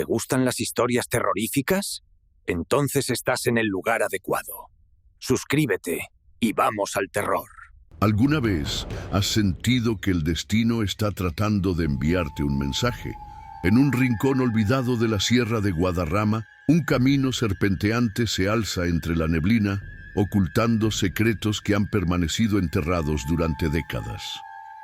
¿Te gustan las historias terroríficas? Entonces estás en el lugar adecuado. Suscríbete y vamos al terror. ¿Alguna vez has sentido que el destino está tratando de enviarte un mensaje? En un rincón olvidado de la Sierra de Guadarrama, un camino serpenteante se alza entre la neblina, ocultando secretos que han permanecido enterrados durante décadas.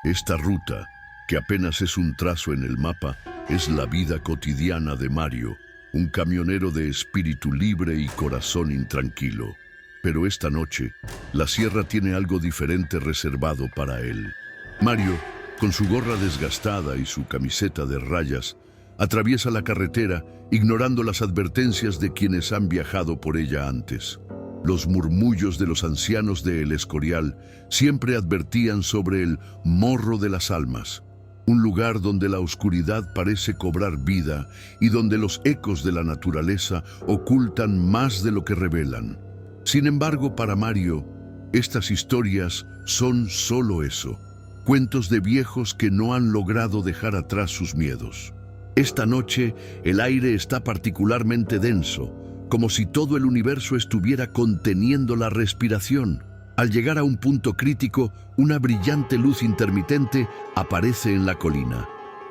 Esta ruta, que apenas es un trazo en el mapa, es la vida cotidiana de Mario, un camionero de espíritu libre y corazón intranquilo. Pero esta noche, la sierra tiene algo diferente reservado para él. Mario, con su gorra desgastada y su camiseta de rayas, atraviesa la carretera ignorando las advertencias de quienes han viajado por ella antes. Los murmullos de los ancianos de El Escorial siempre advertían sobre el Morro de las Almas, un lugar donde la oscuridad parece cobrar vida y donde los ecos de la naturaleza ocultan más de lo que revelan. Sin embargo, para Mario, estas historias son solo eso, cuentos de viejos que no han logrado dejar atrás sus miedos. Esta noche, el aire está particularmente denso, como si todo el universo estuviera conteniendo la respiración. Al llegar a un punto crítico, una brillante luz intermitente aparece en la colina.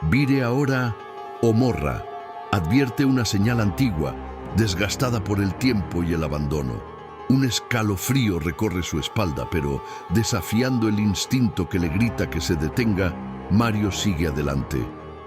Vire ahora o morra, advierte una señal antigua, desgastada por el tiempo y el abandono. Un escalofrío recorre su espalda, pero desafiando el instinto que le grita que se detenga, Mario sigue adelante.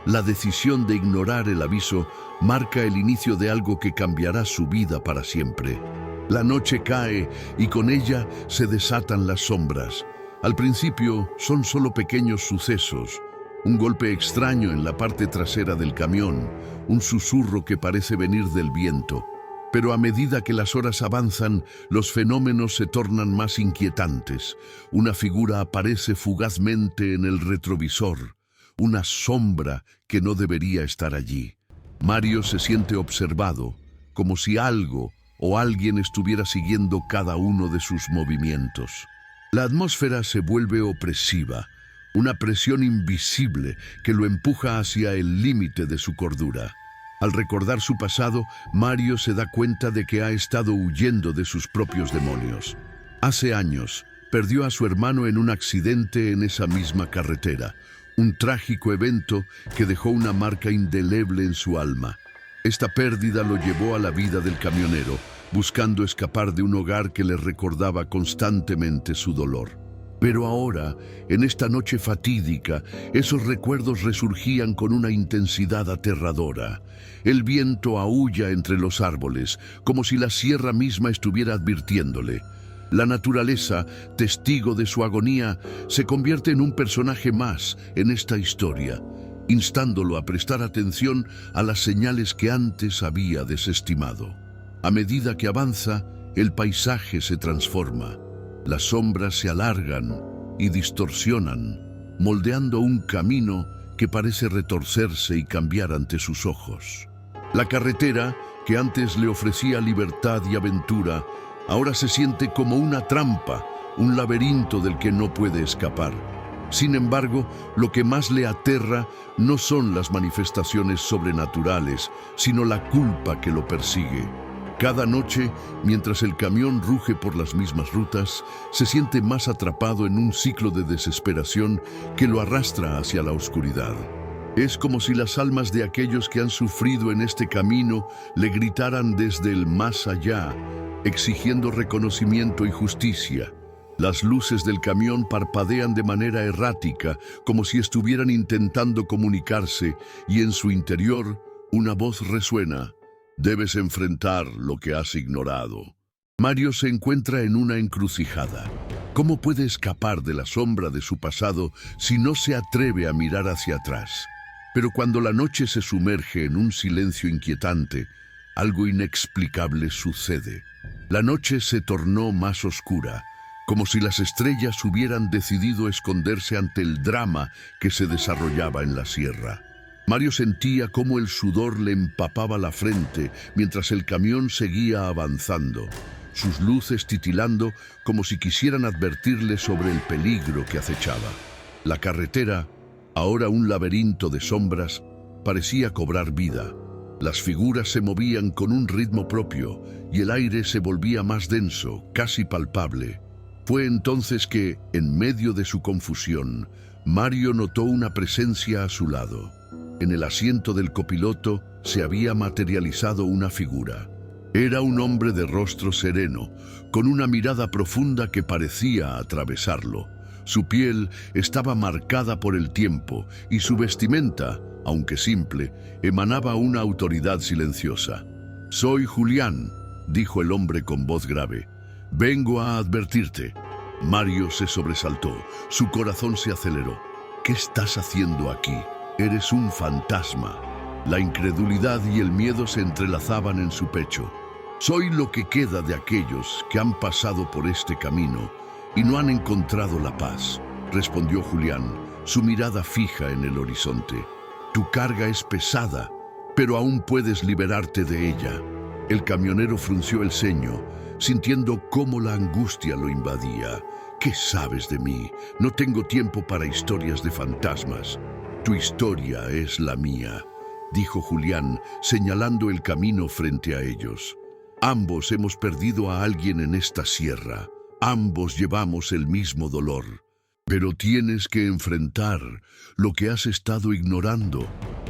La decisión de ignorar el aviso marca el inicio de algo que cambiará su vida para siempre. La noche cae y con ella se desatan las sombras. Al principio son solo pequeños sucesos, un golpe extraño en la parte trasera del camión, un susurro que parece venir del viento. Pero a medida que las horas avanzan, los fenómenos se tornan más inquietantes. Una figura aparece fugazmente en el retrovisor, una sombra que no debería estar allí. Mario se siente observado, como si algo o alguien estuviera siguiendo cada uno de sus movimientos. La atmósfera se vuelve opresiva, una presión invisible que lo empuja hacia el límite de su cordura. Al recordar su pasado, Mario se da cuenta de que ha estado huyendo de sus propios demonios. Hace años, perdió a su hermano en un accidente en esa misma carretera, un trágico evento que dejó una marca indeleble en su alma. Esta pérdida lo llevó a la vida del camionero, buscando escapar de un hogar que le recordaba constantemente su dolor. Pero ahora, en esta noche fatídica, esos recuerdos resurgían con una intensidad aterradora. El viento aúlla entre los árboles, como si la sierra misma estuviera advirtiéndole. La naturaleza, testigo de su agonía, se convierte en un personaje más en esta historia, instándolo a prestar atención a las señales que antes había desestimado. A medida que avanza, el paisaje se transforma. Las sombras se alargan y distorsionan, moldeando un camino que parece retorcerse y cambiar ante sus ojos. La carretera, que antes le ofrecía libertad y aventura, ahora se siente como una trampa, un laberinto del que no puede escapar. Sin embargo, lo que más le aterra no son las manifestaciones sobrenaturales, sino la culpa que lo persigue. Cada noche, mientras el camión ruge por las mismas rutas, se siente más atrapado en un ciclo de desesperación que lo arrastra hacia la oscuridad. Es como si las almas de aquellos que han sufrido en este camino le gritaran desde el más allá, exigiendo reconocimiento y justicia. Las luces del camión parpadean de manera errática, como si estuvieran intentando comunicarse, y en su interior una voz resuena: debes enfrentar lo que has ignorado. Mario se encuentra en una encrucijada. ¿Cómo puede escapar de la sombra de su pasado si no se atreve a mirar hacia atrás? Pero cuando la noche se sumerge en un silencio inquietante, algo inexplicable sucede. La noche se tornó más oscura, como si las estrellas hubieran decidido esconderse ante el drama que se desarrollaba en la sierra. Mario sentía cómo el sudor le empapaba la frente mientras el camión seguía avanzando, sus luces titilando como si quisieran advertirle sobre el peligro que acechaba. La carretera, ahora un laberinto de sombras, parecía cobrar vida. Las figuras se movían con un ritmo propio y el aire se volvía más denso, casi palpable. Fue entonces que, en medio de su confusión, Mario notó una presencia a su lado. En el asiento del copiloto se había materializado una figura. Era un hombre de rostro sereno, con una mirada profunda que parecía atravesarlo. Su piel estaba marcada por el tiempo y su vestimenta, aunque simple, emanaba una autoridad silenciosa. «Soy Julián», dijo el hombre con voz grave. «Vengo a advertirte». Mario se sobresaltó, su corazón se aceleró. «¿Qué estás haciendo aquí? Eres un fantasma». La incredulidad y el miedo se entrelazaban en su pecho. «Soy lo que queda de aquellos que han pasado por este camino y no han encontrado la paz», respondió Julián, su mirada fija en el horizonte. «Tu carga es pesada, pero aún puedes liberarte de ella». El camionero frunció el ceño, sintiendo cómo la angustia lo invadía. «¿Qué sabes de mí? No tengo tiempo para historias de fantasmas. Tu historia es la mía», dijo Julián, señalando el camino frente a ellos. «Ambos hemos perdido a alguien en esta sierra. Ambos llevamos el mismo dolor. Pero tienes que enfrentar lo que has estado ignorando.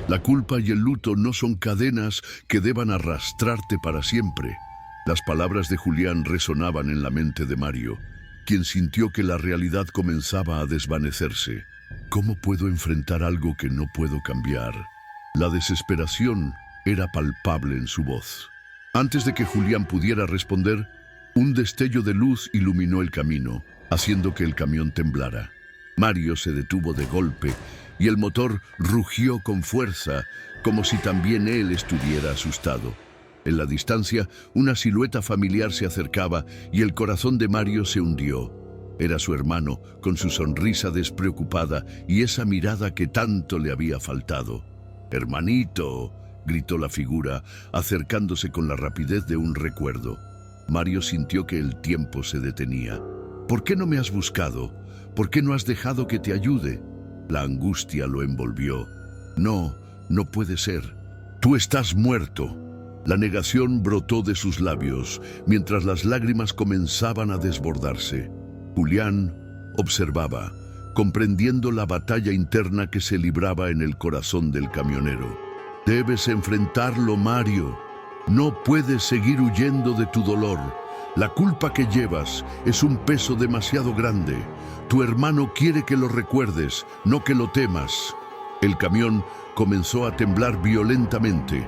La culpa y el luto no son cadenas que deban arrastrarte para siempre». Las palabras de Julián resonaban en la mente de Mario, quien sintió que la realidad comenzaba a desvanecerse. «¿Cómo puedo enfrentar algo que no puedo cambiar?». La desesperación era palpable en su voz. Antes de que Julián pudiera responder, un destello de luz iluminó el camino, haciendo que el camión temblara. Mario se detuvo de golpe y el motor rugió con fuerza, como si también él estuviera asustado. En la distancia, una silueta familiar se acercaba y el corazón de Mario se hundió. Era su hermano, con su sonrisa despreocupada y esa mirada que tanto le había faltado. «Hermanito», gritó la figura, acercándose con la rapidez de un recuerdo. Mario sintió que el tiempo se detenía. «¿Por qué no me has buscado? ¿Por qué no has dejado que te ayude?». La angustia lo envolvió. «No, no puede ser. Tú estás muerto». La negación brotó de sus labios, mientras las lágrimas comenzaban a desbordarse. Julián observaba, comprendiendo la batalla interna que se libraba en el corazón del camionero. «Debes enfrentarlo, Mario. No puedes seguir huyendo de tu dolor. La culpa que llevas es un peso demasiado grande. Tu hermano quiere que lo recuerdes, no que lo temas». El camión comenzó a temblar violentamente,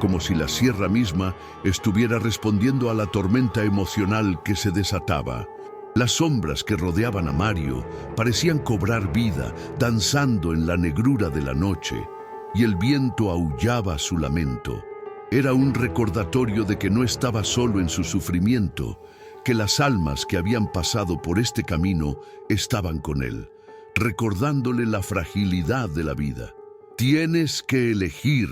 como si la sierra misma estuviera respondiendo a la tormenta emocional que se desataba. Las sombras que rodeaban a Mario parecían cobrar vida, danzando en la negrura de la noche, y el viento aullaba su lamento. Era un recordatorio de que no estaba solo en su sufrimiento, que las almas que habían pasado por este camino estaban con él, recordándole la fragilidad de la vida. «Tienes que elegir»,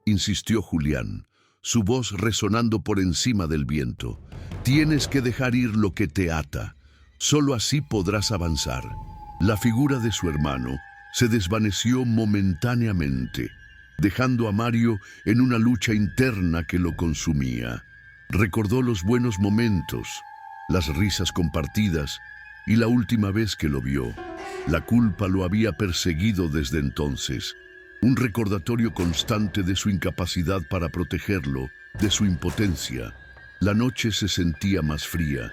insistió Julián, su voz resonando por encima del viento. «Tienes que dejar ir lo que te ata. Solo así podrás avanzar». La figura de su hermano se desvaneció momentáneamente, dejando a Mario en una lucha interna que lo consumía. Recordó los buenos momentos, las risas compartidas y la última vez que lo vio. La culpa lo había perseguido desde entonces, un recordatorio constante de su incapacidad para protegerlo, de su impotencia. La noche se sentía más fría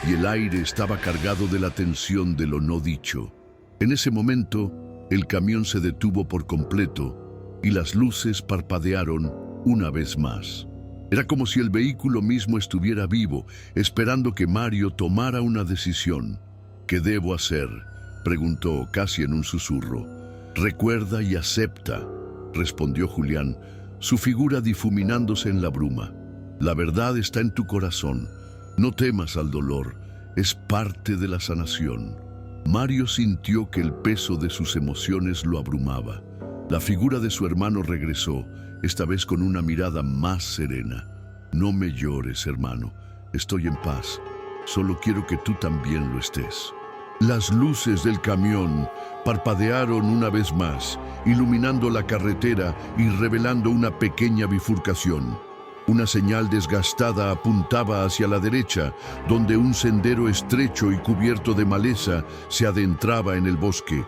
y el aire estaba cargado de la tensión de lo no dicho. En ese momento, el camión se detuvo por completo y las luces parpadearon una vez más. Era como si el vehículo mismo estuviera vivo, esperando que Mario tomara una decisión. «¿Qué debo hacer?», preguntó casi en un susurro. «Recuerda y acepta», respondió Julián, su figura difuminándose en la bruma. «La verdad está en tu corazón. No temas al dolor, es parte de la sanación». Mario sintió que el peso de sus emociones lo abrumaba. La figura de su hermano regresó, esta vez con una mirada más serena. «No me llores, hermano. Estoy en paz. Solo quiero que tú también lo estés». Las luces del camión parpadearon una vez más, iluminando la carretera y revelando una pequeña bifurcación. Una señal desgastada apuntaba hacia la derecha, donde un sendero estrecho y cubierto de maleza se adentraba en el bosque.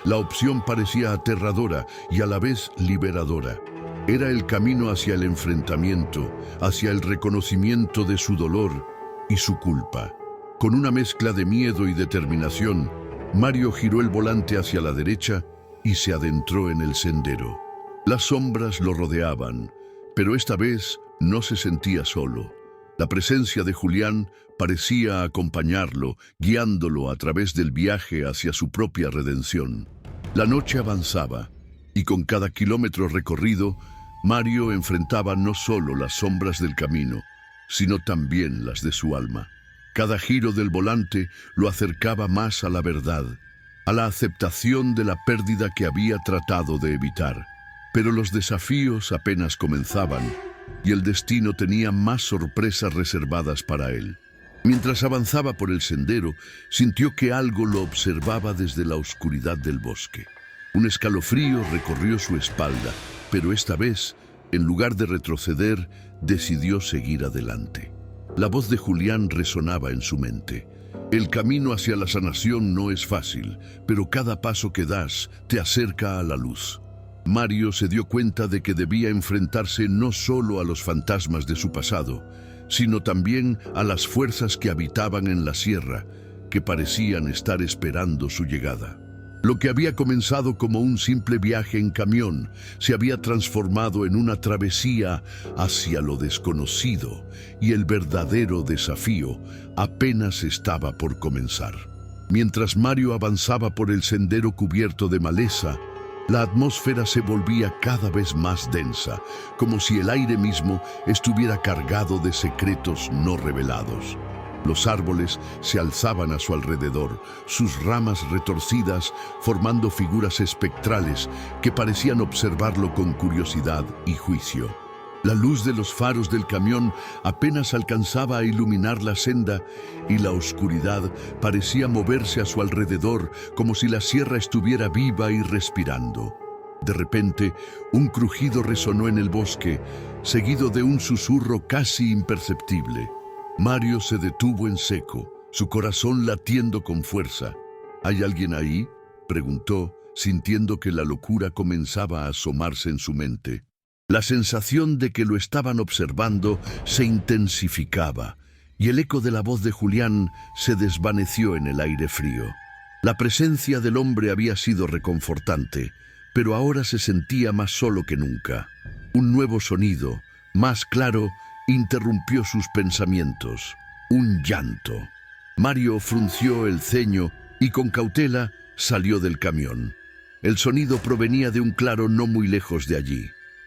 La opción parecía aterradora y a la vez liberadora. Era el camino hacia el enfrentamiento, hacia el reconocimiento de su dolor y su culpa. Con una mezcla de miedo y determinación, Mario giró el volante hacia la derecha y se adentró en el sendero. Las sombras lo rodeaban, pero esta vez no se sentía solo. La presencia de Julián parecía acompañarlo, guiándolo a través del viaje hacia su propia redención. La noche avanzaba, y con cada kilómetro recorrido, Mario enfrentaba no solo las sombras del camino, sino también las de su alma. Cada giro del volante lo acercaba más a la verdad, a la aceptación de la pérdida que había tratado de evitar. Pero los desafíos apenas comenzaban, y el destino tenía más sorpresas reservadas para él. Mientras avanzaba por el sendero, sintió que algo lo observaba desde la oscuridad del bosque. Un escalofrío recorrió su espalda, pero esta vez, en lugar de retroceder, decidió seguir adelante. La voz de Julián resonaba en su mente. El camino hacia la sanación no es fácil, pero cada paso que das te acerca a la luz. Mario se dio cuenta de que debía enfrentarse no solo a los fantasmas de su pasado, sino también a las fuerzas que habitaban en la sierra, que parecían estar esperando su llegada. Lo que había comenzado como un simple viaje en camión se había transformado en una travesía hacia lo desconocido, y el verdadero desafío apenas estaba por comenzar. Mientras Mario avanzaba por el sendero cubierto de maleza, la atmósfera se volvía cada vez más densa, como si el aire mismo estuviera cargado de secretos no revelados. Los árboles se alzaban a su alrededor, sus ramas retorcidas formando figuras espectrales que parecían observarlo con curiosidad y juicio. La luz de los faros del camión apenas alcanzaba a iluminar la senda y la oscuridad parecía moverse a su alrededor como si la sierra estuviera viva y respirando. De repente, un crujido resonó en el bosque, seguido de un susurro casi imperceptible. Mario se detuvo en seco, su corazón latiendo con fuerza. ¿Hay alguien ahí?, preguntó, sintiendo que la locura comenzaba a asomarse en su mente. La sensación de que lo estaban observando se intensificaba, y el eco de la voz de Julián se desvaneció en el aire frío. La presencia del hombre había sido reconfortante, pero ahora se sentía más solo que nunca. Un nuevo sonido, más claro, interrumpió sus pensamientos. Un llanto. Mario frunció el ceño y con cautela salió del camión. El sonido provenía de un claro no muy lejos de allí.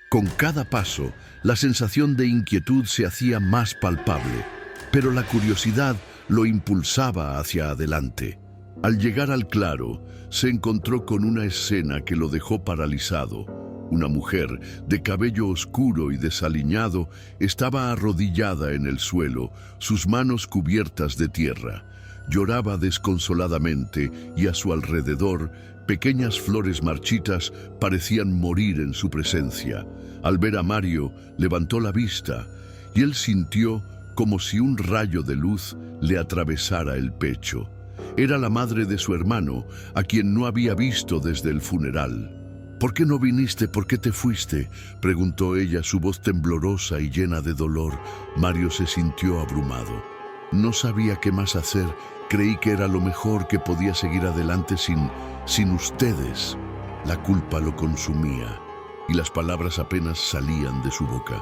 Con cada paso, la sensación de inquietud se hacía más palpable, pero la curiosidad lo impulsaba hacia adelante. Al llegar al claro, se encontró con una escena que lo dejó paralizado. Una mujer, de cabello oscuro y desaliñado, estaba arrodillada en el suelo, sus manos cubiertas de tierra. Lloraba desconsoladamente y a su alrededor, pequeñas flores marchitas parecían morir en su presencia. Al ver a Mario, levantó la vista y él sintió como si un rayo de luz le atravesara el pecho. Era la madre de su hermano, a quien no había visto desde el funeral. «¿Por qué no viniste? ¿Por qué te fuiste?», preguntó ella, su voz temblorosa y llena de dolor. Mario se sintió abrumado. No sabía qué más hacer. Creí que era lo mejor, que podía seguir adelante sin ustedes. La culpa lo consumía y las palabras apenas salían de su boca.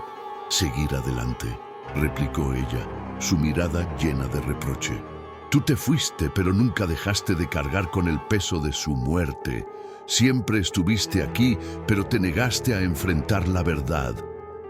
«Seguir adelante», replicó ella, su mirada llena de reproche. «Tú te fuiste, pero nunca dejaste de cargar con el peso de su muerte. Siempre estuviste aquí, pero te negaste a enfrentar la verdad».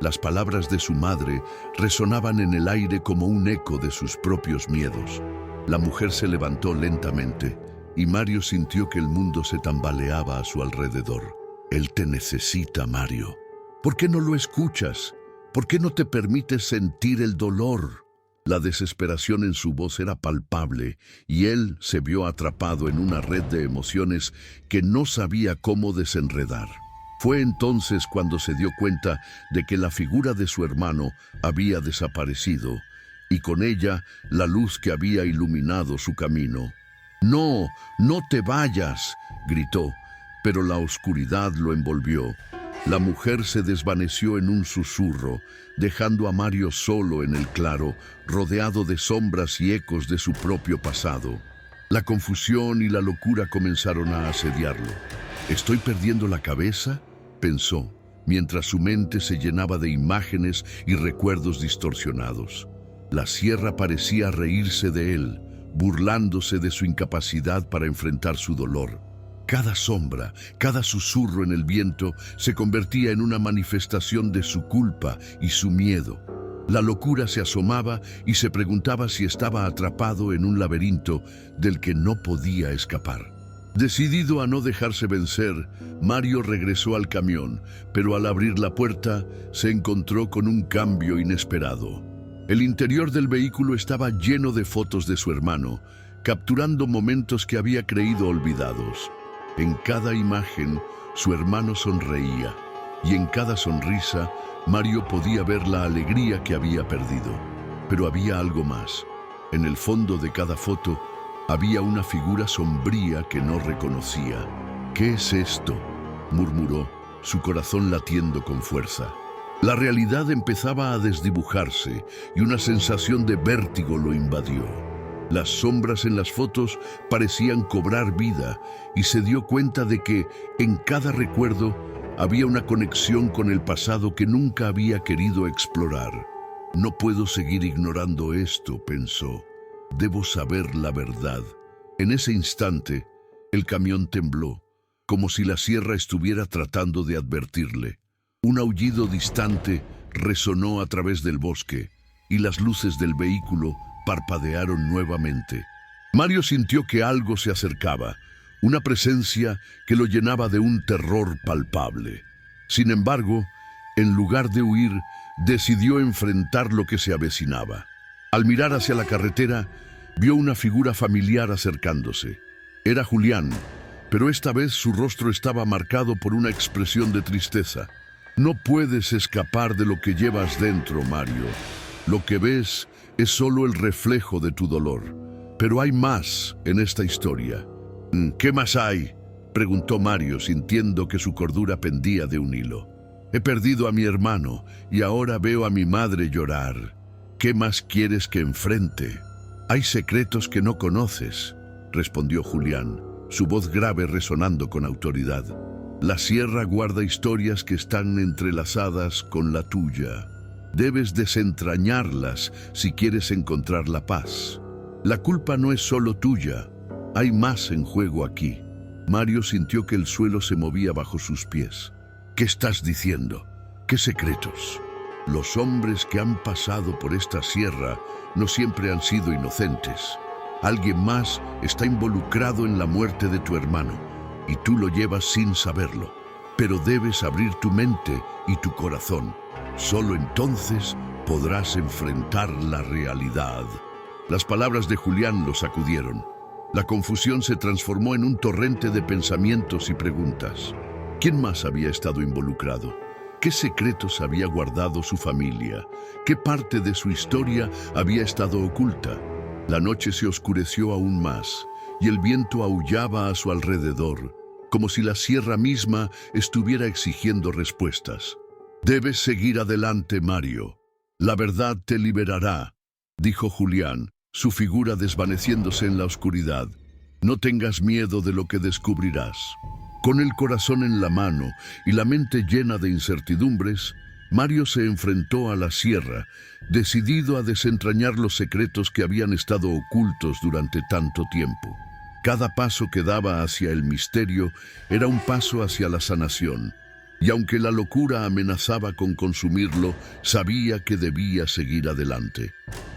Las palabras de su madre resonaban en el aire como un eco de sus propios miedos. La mujer se levantó lentamente y Mario sintió que el mundo se tambaleaba a su alrededor. «Él te necesita, Mario. ¿Por qué no lo escuchas? ¿Por qué no te permites sentir el dolor?». La desesperación en su voz era palpable y él se vio atrapado en una red de emociones que no sabía cómo desenredar. Fue entonces cuando se dio cuenta de que la figura de su hermano había desaparecido y con ella la luz que había iluminado su camino. «No, no te vayas», gritó, pero la oscuridad lo envolvió. La mujer se desvaneció en un susurro, dejando a Mario solo en el claro, rodeado de sombras y ecos de su propio pasado. La confusión y la locura comenzaron a asediarlo. «¿Estoy perdiendo la cabeza?», pensó, mientras su mente se llenaba de imágenes y recuerdos distorsionados. La sierra parecía reírse de él, burlándose de su incapacidad para enfrentar su dolor. Cada sombra, cada susurro en el viento se convertía en una manifestación de su culpa y su miedo. La locura se asomaba y se preguntaba si estaba atrapado en un laberinto del que no podía escapar. Decidido a no dejarse vencer, Mario regresó al camión, pero al abrir la puerta se encontró con un cambio inesperado. El interior del vehículo estaba lleno de fotos de su hermano, capturando momentos que había creído olvidados. En cada imagen, su hermano sonreía, y en cada sonrisa, Mario podía ver la alegría que había perdido. Pero había algo más. En el fondo de cada foto, había una figura sombría que no reconocía. «¿Qué es esto?», murmuró, su corazón latiendo con fuerza. La realidad empezaba a desdibujarse y una sensación de vértigo lo invadió. Las sombras en las fotos parecían cobrar vida y se dio cuenta de que en cada recuerdo había una conexión con el pasado que nunca había querido explorar. «No puedo seguir ignorando esto», pensó. «Debo saber la verdad». En ese instante, el camión tembló, como si la sierra estuviera tratando de advertirle. Un aullido distante resonó a través del bosque y las luces del vehículo parpadearon nuevamente. Mario sintió que algo se acercaba, una presencia que lo llenaba de un terror palpable. Sin embargo, en lugar de huir, decidió enfrentar lo que se avecinaba. Al mirar hacia la carretera, vio una figura familiar acercándose. Era Julián, pero esta vez su rostro estaba marcado por una expresión de tristeza. «No puedes escapar de lo que llevas dentro, Mario. Lo que ves es solo el reflejo de tu dolor. Pero hay más en esta historia». «¿Qué más hay?», preguntó Mario, sintiendo que su cordura pendía de un hilo. «He perdido a mi hermano y ahora veo a mi madre llorar. ¿Qué más quieres que enfrente?». «Hay secretos que no conoces», respondió Julián, su voz grave resonando con autoridad. «La sierra guarda historias que están entrelazadas con la tuya. Debes desentrañarlas si quieres encontrar la paz. La culpa no es solo tuya, hay más en juego aquí». Mario sintió que el suelo se movía bajo sus pies. «¿Qué estás diciendo? ¿Qué secretos?». «Los hombres que han pasado por esta sierra no siempre han sido inocentes. Alguien más está involucrado en la muerte de tu hermano, y tú lo llevas sin saberlo. Pero debes abrir tu mente y tu corazón. Solo entonces podrás enfrentar la realidad». Las palabras de Julián lo sacudieron. La confusión se transformó en un torrente de pensamientos y preguntas. ¿Quién más había estado involucrado? ¿Qué secretos había guardado su familia? ¿Qué parte de su historia había estado oculta? La noche se oscureció aún más, y el viento aullaba a su alrededor, como si la sierra misma estuviera exigiendo respuestas. «Debes seguir adelante, Mario. La verdad te liberará», dijo Julián, su figura desvaneciéndose en la oscuridad. «No tengas miedo de lo que descubrirás». Con el corazón en la mano y la mente llena de incertidumbres, Mario se enfrentó a la sierra, decidido a desentrañar los secretos que habían estado ocultos durante tanto tiempo. Cada paso que daba hacia el misterio era un paso hacia la sanación, y aunque la locura amenazaba con consumirlo, sabía que debía seguir adelante.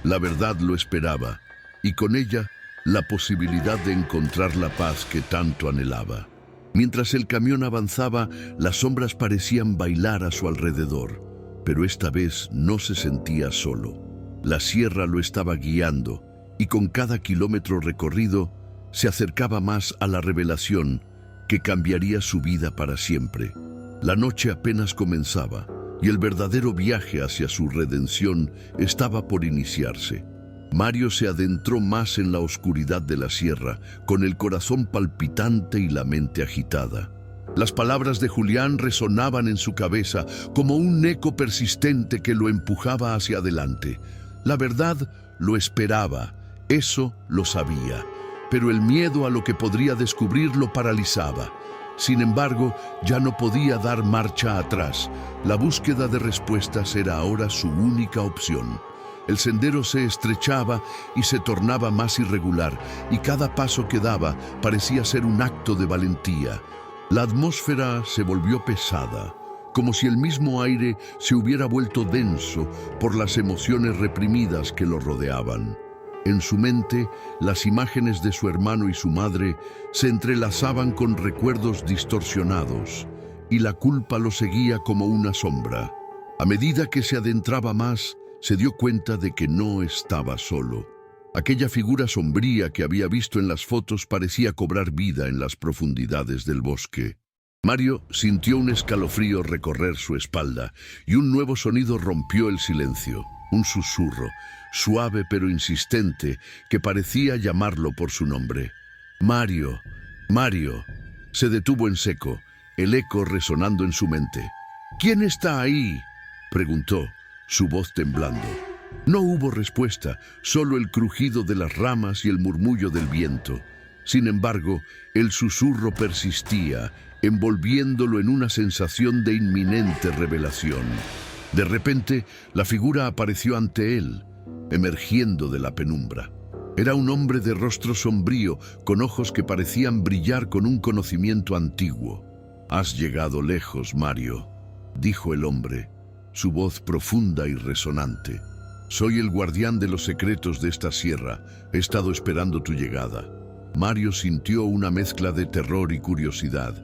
La verdad lo esperaba, y con ella la posibilidad de encontrar la paz que tanto anhelaba. Mientras el camión avanzaba, las sombras parecían bailar a su alrededor, pero esta vez no se sentía solo. La sierra lo estaba guiando, y con cada kilómetro recorrido se acercaba más a la revelación que cambiaría su vida para siempre. La noche apenas comenzaba, y el verdadero viaje hacia su redención estaba por iniciarse. Mario se adentró más en la oscuridad de la sierra, con el corazón palpitante y la mente agitada. Las palabras de Julián resonaban en su cabeza como un eco persistente que lo empujaba hacia adelante. La verdad lo esperaba, eso lo sabía, pero el miedo a lo que podría descubrir lo paralizaba. Sin embargo, ya no podía dar marcha atrás. La búsqueda de respuestas era ahora su única opción. El sendero se estrechaba y se tornaba más irregular, y cada paso que daba parecía ser un acto de valentía. La atmósfera se volvió pesada, como si el mismo aire se hubiera vuelto denso por las emociones reprimidas que lo rodeaban. En su mente, las imágenes de su hermano y su madre se entrelazaban con recuerdos distorsionados, y la culpa lo seguía como una sombra. A medida que se adentraba más, se dio cuenta de que no estaba solo. Aquella figura sombría que había visto en las fotos parecía cobrar vida en las profundidades del bosque. Mario sintió un escalofrío recorrer su espalda, y un nuevo sonido rompió el silencio, un susurro, suave pero insistente, que parecía llamarlo por su nombre. «Mario, Mario». Se detuvo en seco, el eco resonando en su mente. «¿Quién está ahí?», preguntó, su voz temblando. No hubo respuesta, solo el crujido de las ramas y el murmullo del viento. Sin embargo, el susurro persistía, envolviéndolo en una sensación de inminente revelación. De repente, la figura apareció ante él, emergiendo de la penumbra. Era un hombre de rostro sombrío, con ojos que parecían brillar con un conocimiento antiguo. «Has llegado lejos, Mario», dijo el hombre, su voz profunda y resonante. «Soy el guardián de los secretos de esta sierra. He estado esperando tu llegada». Mario sintió una mezcla de terror y curiosidad.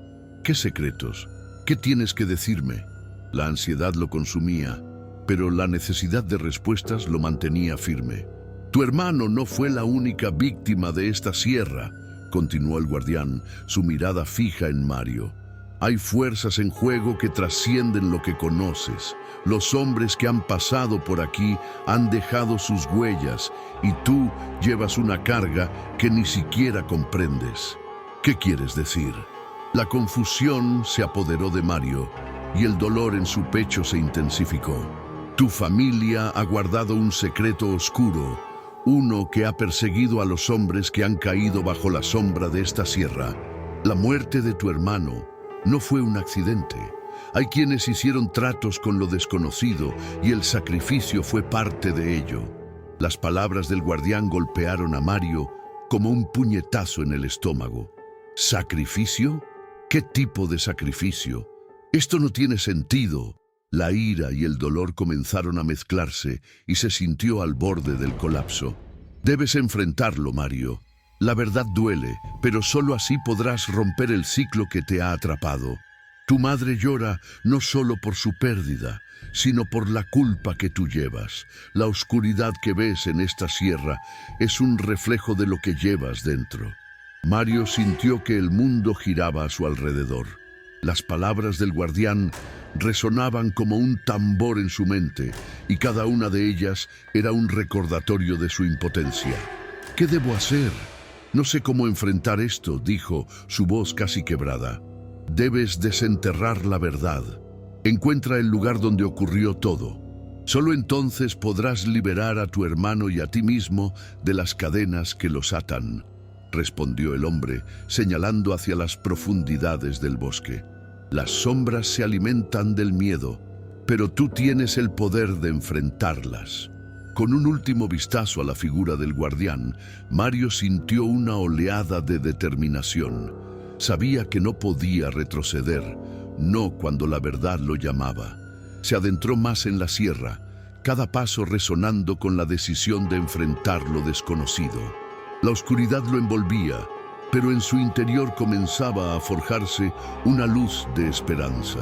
«¿Qué secretos? ¿Qué tienes que decirme?». La ansiedad lo consumía, pero la necesidad de respuestas lo mantenía firme. «Tu hermano no fue la única víctima de esta sierra», continuó el guardián, su mirada fija en Mario. «Hay fuerzas en juego que trascienden lo que conoces. Los hombres que han pasado por aquí han dejado sus huellas, y tú llevas una carga que ni siquiera comprendes». «¿Qué quieres decir?». La confusión se apoderó de Mario, y el dolor en su pecho se intensificó. «Tu familia ha guardado un secreto oscuro, uno que ha perseguido a los hombres que han caído bajo la sombra de esta sierra. La muerte de tu hermano no fue un accidente. Hay quienes hicieron tratos con lo desconocido, y el sacrificio fue parte de ello». Las palabras del guardián golpearon a Mario como un puñetazo en el estómago. ¿Sacrificio? ¿Qué tipo de sacrificio? Esto no tiene sentido. La ira y el dolor comenzaron a mezclarse y se sintió al borde del colapso. «Debes enfrentarlo, Mario. La verdad duele, pero solo así podrás romper el ciclo que te ha atrapado. Tu madre llora no solo por su pérdida, sino por la culpa que tú llevas. La oscuridad que ves en esta sierra es un reflejo de lo que llevas dentro». Mario sintió que el mundo giraba a su alrededor. Las palabras del guardián resonaban como un tambor en su mente, y cada una de ellas era un recordatorio de su impotencia. «¿Qué debo hacer? No sé cómo enfrentar esto», dijo, su voz casi quebrada. «Debes desenterrar la verdad. Encuentra el lugar donde ocurrió todo. Solo entonces podrás liberar a tu hermano y a ti mismo de las cadenas que los atan», respondió el hombre, señalando hacia las profundidades del bosque. «Las sombras se alimentan del miedo, pero tú tienes el poder de enfrentarlas». Con un último vistazo a la figura del guardián, Mario sintió una oleada de determinación. Sabía que no podía retroceder, no cuando la verdad lo llamaba. Se adentró más en la sierra, cada paso resonando con la decisión de enfrentar lo desconocido. La oscuridad lo envolvía, pero en su interior comenzaba a forjarse una luz de esperanza.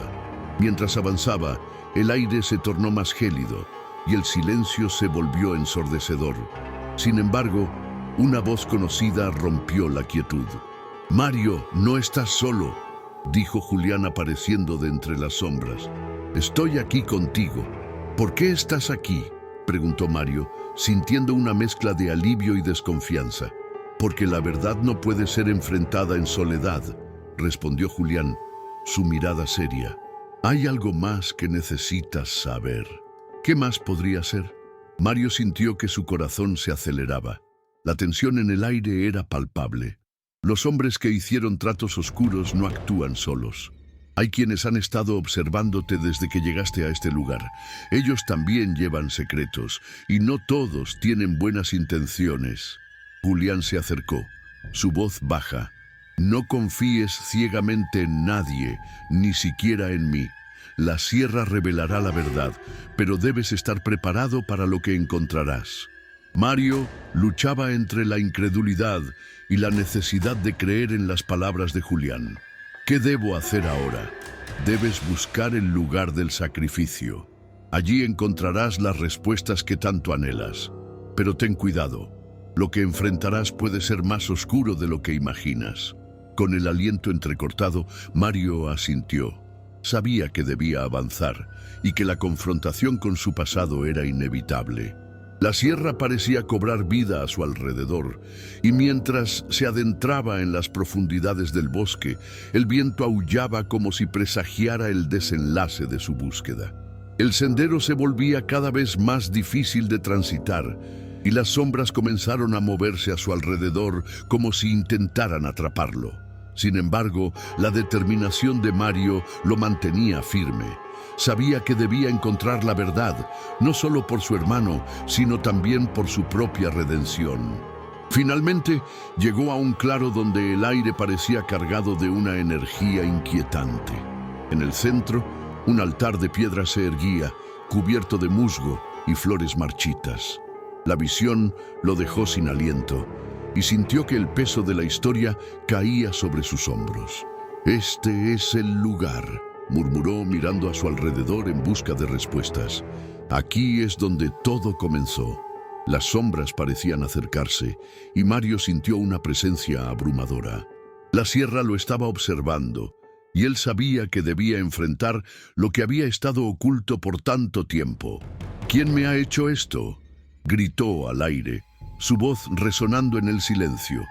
Mientras avanzaba, el aire se tornó más gélido, y el silencio se volvió ensordecedor. Sin embargo, una voz conocida rompió la quietud. «Mario, no estás solo», dijo Julián apareciendo de entre las sombras. «Estoy aquí contigo». «¿Por qué estás aquí?», preguntó Mario, sintiendo una mezcla de alivio y desconfianza. «Porque la verdad no puede ser enfrentada en soledad», respondió Julián, su mirada seria. «Hay algo más que necesitas saber». «¿Qué más podría ser?». Mario sintió que su corazón se aceleraba. La tensión en el aire era palpable. Los hombres que hicieron tratos oscuros no actúan solos. Hay quienes han estado observándote desde que llegaste a este lugar. Ellos también llevan secretos, y no todos tienen buenas intenciones. Julián se acercó, su voz baja. «No confíes ciegamente en nadie, ni siquiera en mí. La sierra revelará la verdad, pero debes estar preparado para lo que encontrarás». Mario luchaba entre la incredulidad y la necesidad de creer en las palabras de Julián. «¿Qué debo hacer ahora?». «Debes buscar el lugar del sacrificio. Allí encontrarás las respuestas que tanto anhelas. Pero ten cuidado, lo que enfrentarás puede ser más oscuro de lo que imaginas». Con el aliento entrecortado, Mario asintió. Sabía que debía avanzar y que la confrontación con su pasado era inevitable. La sierra parecía cobrar vida a su alrededor, y mientras se adentraba en las profundidades del bosque, el viento aullaba como si presagiara el desenlace de su búsqueda. El sendero se volvía cada vez más difícil de transitar, y las sombras comenzaron a moverse a su alrededor como si intentaran atraparlo. Sin embargo, la determinación de Mario lo mantenía firme. Sabía que debía encontrar la verdad, no solo por su hermano, sino también por su propia redención. Finalmente, llegó a un claro donde el aire parecía cargado de una energía inquietante. En el centro, un altar de piedra se erguía, cubierto de musgo y flores marchitas. La visión lo dejó sin aliento, y sintió que el peso de la historia caía sobre sus hombros. «Este es el lugar», murmuró mirando a su alrededor en busca de respuestas. «Aquí es donde todo comenzó». Las sombras parecían acercarse, y Mario sintió una presencia abrumadora. La sierra lo estaba observando, y él sabía que debía enfrentar lo que había estado oculto por tanto tiempo. «¿Quién me ha hecho esto?», gritó al aire, su voz resonando en el silencio.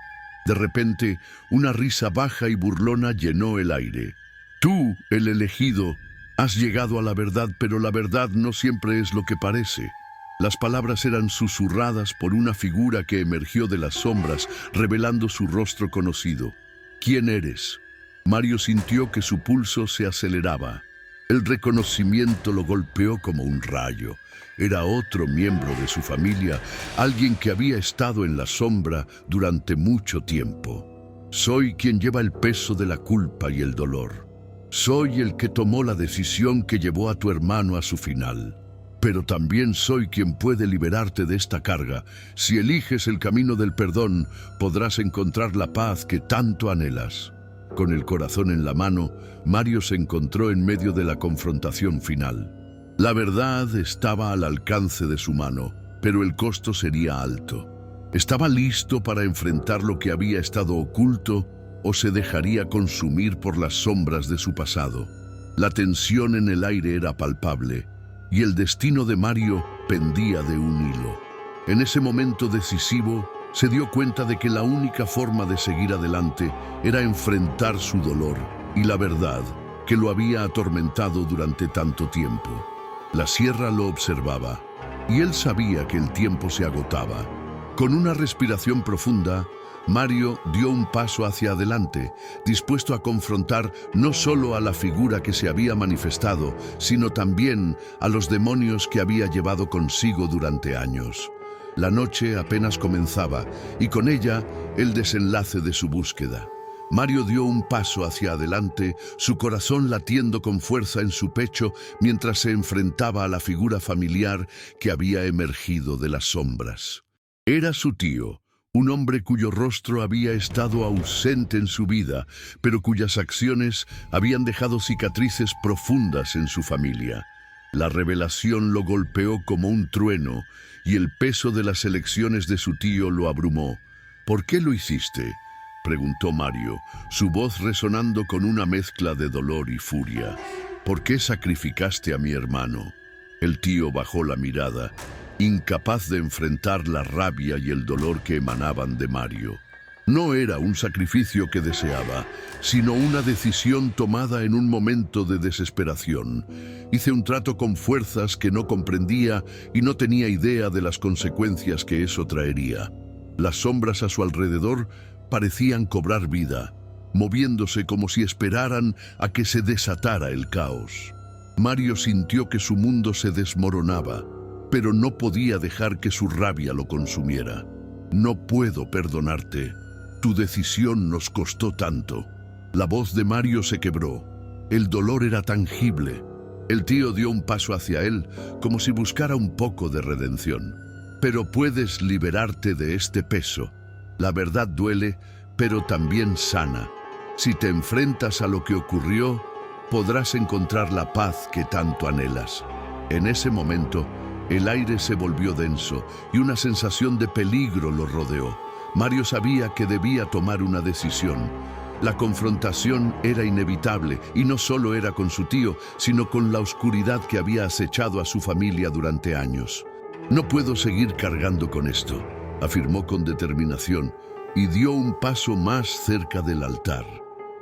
De repente, una risa baja y burlona llenó el aire. «Tú, el elegido, has llegado a la verdad, pero la verdad no siempre es lo que parece». Las palabras eran susurradas por una figura que emergió de las sombras, revelando su rostro conocido. «¿Quién eres?». Mario sintió que su pulso se aceleraba. El reconocimiento lo golpeó como un rayo. Era otro miembro de su familia, alguien que había estado en la sombra durante mucho tiempo. «Soy quien lleva el peso de la culpa y el dolor. Soy el que tomó la decisión que llevó a tu hermano a su final. Pero también soy quien puede liberarte de esta carga. Si eliges el camino del perdón, podrás encontrar la paz que tanto anhelas». Con el corazón en la mano, Mario se encontró en medio de la confrontación final. La verdad estaba al alcance de su mano, pero el costo sería alto. ¿Estaba listo para enfrentar lo que había estado oculto o se dejaría consumir por las sombras de su pasado? La tensión en el aire era palpable y el destino de Mario pendía de un hilo. En ese momento decisivo, se dio cuenta de que la única forma de seguir adelante era enfrentar su dolor y la verdad que lo había atormentado durante tanto tiempo. La sierra lo observaba, y él sabía que el tiempo se agotaba. Con una respiración profunda, Mario dio un paso hacia adelante, dispuesto a confrontar no solo a la figura que se había manifestado, sino también a los demonios que había llevado consigo durante años. La noche apenas comenzaba, y con ella el desenlace de su búsqueda. Mario dio un paso hacia adelante, su corazón latiendo con fuerza en su pecho mientras se enfrentaba a la figura familiar que había emergido de las sombras. Era su tío, un hombre cuyo rostro había estado ausente en su vida, pero cuyas acciones habían dejado cicatrices profundas en su familia. La revelación lo golpeó como un trueno y el peso de las elecciones de su tío lo abrumó. ¿Por qué lo hiciste?, preguntó Mario, su voz resonando con una mezcla de dolor y furia. ¿Por qué sacrificaste a mi hermano? El tío bajó la mirada, incapaz de enfrentar la rabia y el dolor que emanaban de Mario. No era un sacrificio que deseaba, sino una decisión tomada en un momento de desesperación. Hice un trato con fuerzas que no comprendía y no tenía idea de las consecuencias que eso traería. Las sombras a su alrededor parecían cobrar vida, moviéndose como si esperaran a que se desatara el caos. Mario sintió que su mundo se desmoronaba, pero no podía dejar que su rabia lo consumiera. No puedo perdonarte. Tu decisión nos costó tanto. La voz de Mario se quebró. El dolor era tangible. El tío dio un paso hacia él, como si buscara un poco de redención. Pero puedes liberarte de este peso. La verdad duele, pero también sana. Si te enfrentas a lo que ocurrió, podrás encontrar la paz que tanto anhelas. En ese momento, el aire se volvió denso y una sensación de peligro lo rodeó. Mario sabía que debía tomar una decisión. La confrontación era inevitable y no solo era con su tío, sino con la oscuridad que había acechado a su familia durante años. No puedo seguir cargando con esto, afirmó con determinación y dio un paso más cerca del altar.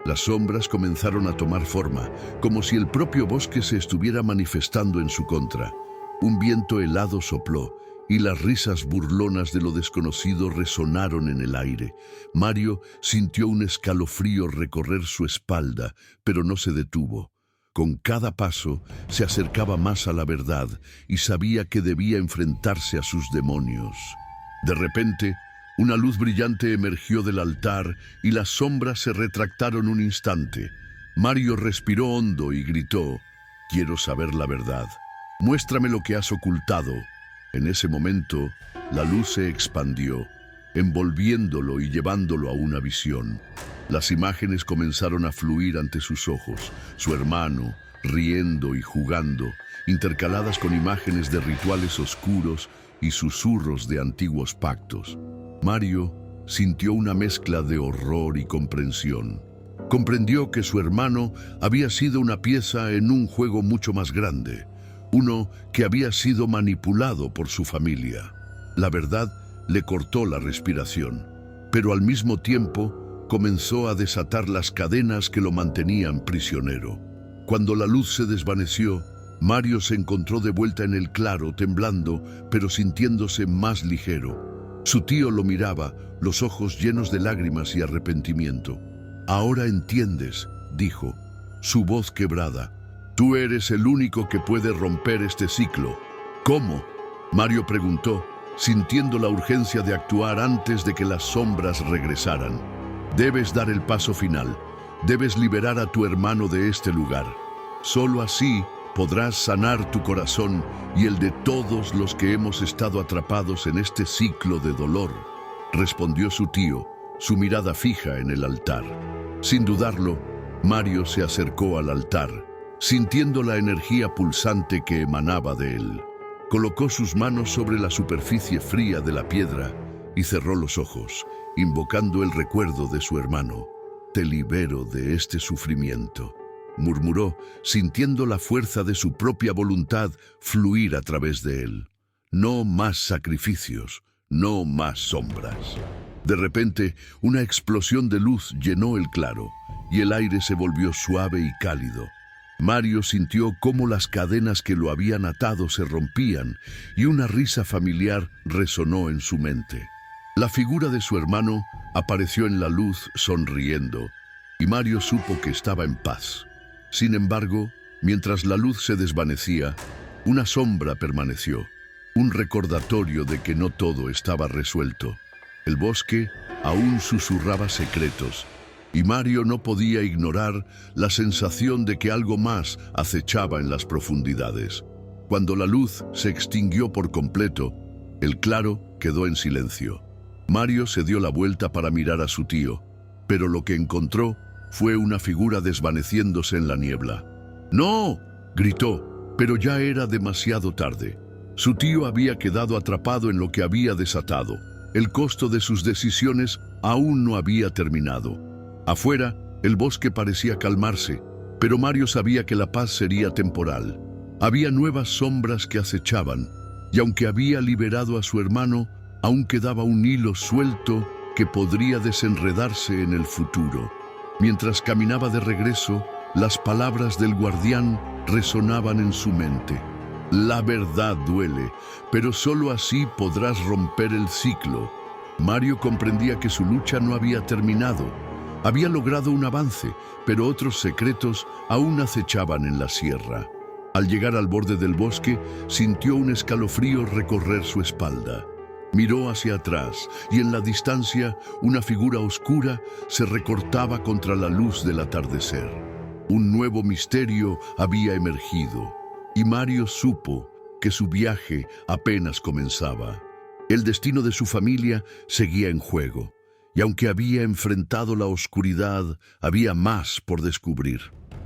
Las sombras comenzaron a tomar forma, como si el propio bosque se estuviera manifestando en su contra. Un viento helado sopló y las risas burlonas de lo desconocido resonaron en el aire. Mario sintió un escalofrío recorrer su espalda, pero no se detuvo. Con cada paso se acercaba más a la verdad y sabía que debía enfrentarse a sus demonios. De repente, una luz brillante emergió del altar y las sombras se retractaron un instante. Mario respiró hondo y gritó: «Quiero saber la verdad. Muéstrame lo que has ocultado». En ese momento, la luz se expandió, envolviéndolo y llevándolo a una visión. Las imágenes comenzaron a fluir ante sus ojos, su hermano, riendo y jugando, intercaladas con imágenes de rituales oscuros y susurros de antiguos pactos. Mario sintió una mezcla de horror y comprensión. Comprendió que su hermano había sido una pieza en un juego mucho más grande, uno que había sido manipulado por su familia. La verdad le cortó la respiración, pero al mismo tiempo comenzó a desatar las cadenas que lo mantenían prisionero. Cuando la luz se desvaneció, Mario se encontró de vuelta en el claro, temblando, pero sintiéndose más ligero. Su tío lo miraba, los ojos llenos de lágrimas y arrepentimiento. «Ahora entiendes», dijo, su voz quebrada. «Tú eres el único que puede romper este ciclo». «¿Cómo?», Mario preguntó, sintiendo la urgencia de actuar antes de que las sombras regresaran. «Debes dar el paso final. Debes liberar a tu hermano de este lugar. Solo así podrás sanar tu corazón y el de todos los que hemos estado atrapados en este ciclo de dolor», respondió su tío, su mirada fija en el altar. Sin dudarlo, Mario se acercó al altar, sintiendo la energía pulsante que emanaba de él. Colocó sus manos sobre la superficie fría de la piedra y cerró los ojos, invocando el recuerdo de su hermano. «Te libero de este sufrimiento», murmuró, sintiendo la fuerza de su propia voluntad fluir a través de él. «No más sacrificios, no más sombras». De repente, una explosión de luz llenó el claro y el aire se volvió suave y cálido. Mario sintió cómo las cadenas que lo habían atado se rompían y una risa familiar resonó en su mente. La figura de su hermano apareció en la luz sonriendo y Mario supo que estaba en paz. Sin embargo, mientras la luz se desvanecía, una sombra permaneció, un recordatorio de que no todo estaba resuelto. El bosque aún susurraba secretos, y Mario no podía ignorar la sensación de que algo más acechaba en las profundidades. Cuando la luz se extinguió por completo, el claro quedó en silencio. Mario se dio la vuelta para mirar a su tío, pero lo que encontró fue una figura desvaneciéndose en la niebla. «¡No!», gritó, Pero ya era demasiado tarde. Su tío había quedado atrapado en lo que había desatado. El costo de sus decisiones aún no había terminado. Afuera, el bosque parecía calmarse, pero Mario sabía que la paz sería temporal. Había nuevas sombras que acechaban, y aunque había liberado a su hermano, aún quedaba un hilo suelto que podría desenredarse en el futuro. Mientras caminaba de regreso, las palabras del guardián resonaban en su mente. La verdad duele, pero solo así podrás romper el ciclo. Mario comprendía que su lucha no había terminado. Había logrado un avance, pero otros secretos aún acechaban en la sierra. Al llegar al borde del bosque, sintió un escalofrío recorrer su espalda. Miró hacia atrás y en la distancia una figura oscura se recortaba contra la luz del atardecer. Un nuevo misterio había emergido y Mario supo que su viaje apenas comenzaba. El destino de su familia seguía en juego y aunque había enfrentado la oscuridad, había más por descubrir.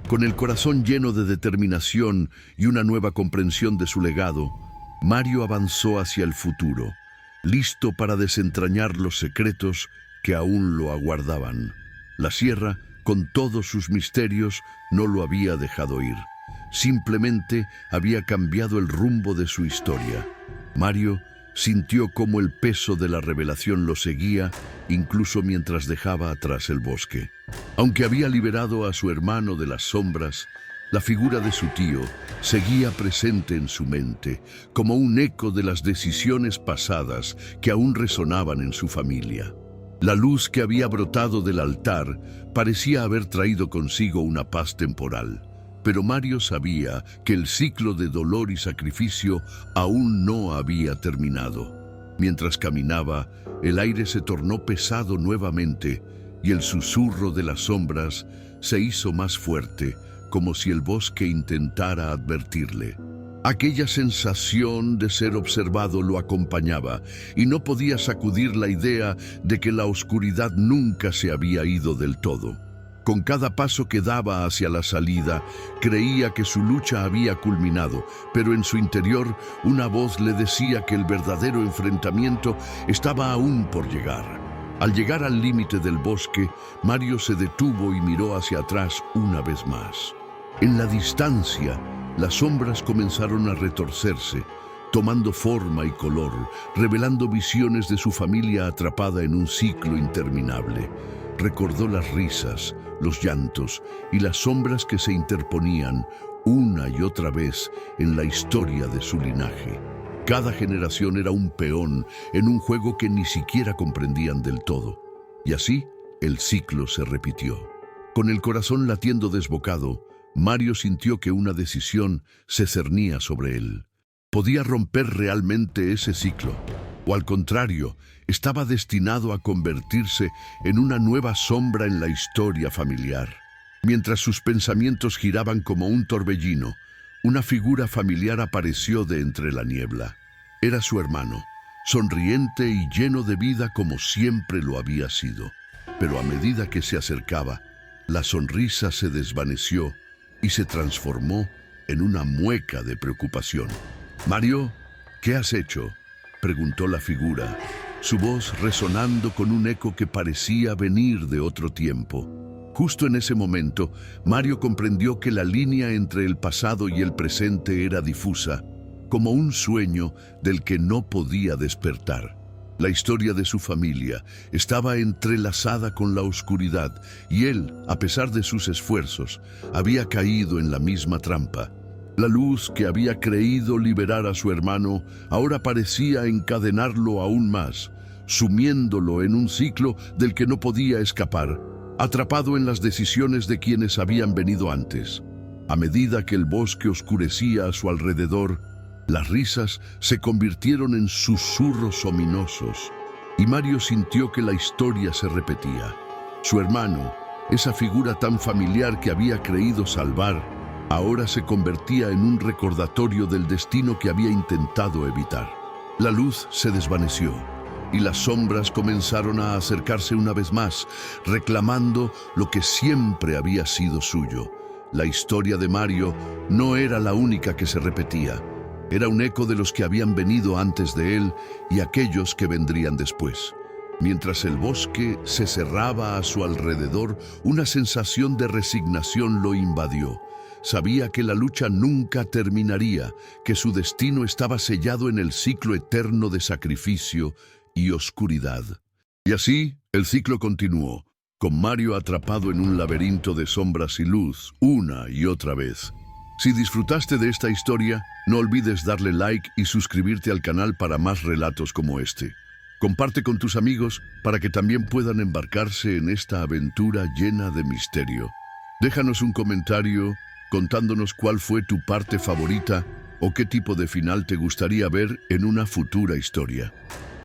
Con el corazón lleno de determinación y una nueva comprensión de su legado, Mario avanzó hacia el futuro, listo para desentrañar los secretos que aún lo aguardaban. La sierra, con todos sus misterios, no lo había dejado ir. Simplemente había cambiado el rumbo de su historia. Mario sintió cómo el peso de la revelación lo seguía, incluso mientras dejaba atrás el bosque. Aunque había liberado a su hermano de las sombras, la figura de su tío seguía presente en su mente, como un eco de las decisiones pasadas que aún resonaban en su familia. La luz que había brotado del altar parecía haber traído consigo una paz temporal, pero Mario sabía que el ciclo de dolor y sacrificio aún no había terminado. Mientras caminaba, el aire se tornó pesado nuevamente y el susurro de las sombras se hizo más fuerte, como si el bosque intentara advertirle. Aquella sensación de ser observado lo acompañaba y no podía sacudir la idea de que la oscuridad nunca se había ido del todo. Con cada paso que daba hacia la salida, creía que su lucha había culminado, pero en su interior una voz le decía que el verdadero enfrentamiento estaba aún por llegar. Al llegar al límite del bosque, Mario se detuvo y miró hacia atrás una vez más. En la distancia, las sombras comenzaron a retorcerse, tomando forma y color, revelando visiones de su familia atrapada en un ciclo interminable. Recordó las risas, los llantos y las sombras que se interponían una y otra vez en la historia de su linaje. Cada generación era un peón en un juego que ni siquiera comprendían del todo. Y así, el ciclo se repitió. Con el corazón latiendo desbocado, Mario sintió que una decisión se cernía sobre él. ¿Podía romper realmente ese ciclo? ¿O al contrario, estaba destinado a convertirse en una nueva sombra en la historia familiar? Mientras sus pensamientos giraban como un torbellino, una figura familiar apareció de entre la niebla. Era su hermano, sonriente y lleno de vida como siempre lo había sido. Pero a medida que se acercaba, la sonrisa se desvaneció y se transformó en una mueca de preocupación. «Mario, ¿qué has hecho?», preguntó la figura, su voz resonando con un eco que parecía venir de otro tiempo. Justo en ese momento, Mario comprendió que la línea entre el pasado y el presente era difusa, como un sueño del que no podía despertar. La historia de su familia estaba entrelazada con la oscuridad y él, a pesar de sus esfuerzos, había caído en la misma trampa. La luz que había creído liberar a su hermano ahora parecía encadenarlo aún más, sumiéndolo en un ciclo del que no podía escapar, atrapado en las decisiones de quienes habían venido antes. A medida que el bosque oscurecía a su alrededor, las risas se convirtieron en susurros ominosos, y Mario sintió que la historia se repetía. Su hermano, esa figura tan familiar que había creído salvar, ahora se convertía en un recordatorio del destino que había intentado evitar. La luz se desvaneció, y las sombras comenzaron a acercarse una vez más, reclamando lo que siempre había sido suyo: La historia de Mario no era la única que se repetía. Era un eco de los que habían venido antes de él y aquellos que vendrían después. Mientras el bosque se cerraba a su alrededor, una sensación de resignación lo invadió. Sabía que la lucha nunca terminaría, que su destino estaba sellado en el ciclo eterno de sacrificio y oscuridad. Y así, el ciclo continuó, con Mario atrapado en un laberinto de sombras y luz, una y otra vez. Si disfrutaste de esta historia, no olvides darle like y suscribirte al canal para más relatos como este. Comparte con tus amigos para que también puedan embarcarse en esta aventura llena de misterio. Déjanos un comentario contándonos cuál fue tu parte favorita o qué tipo de final te gustaría ver en una futura historia.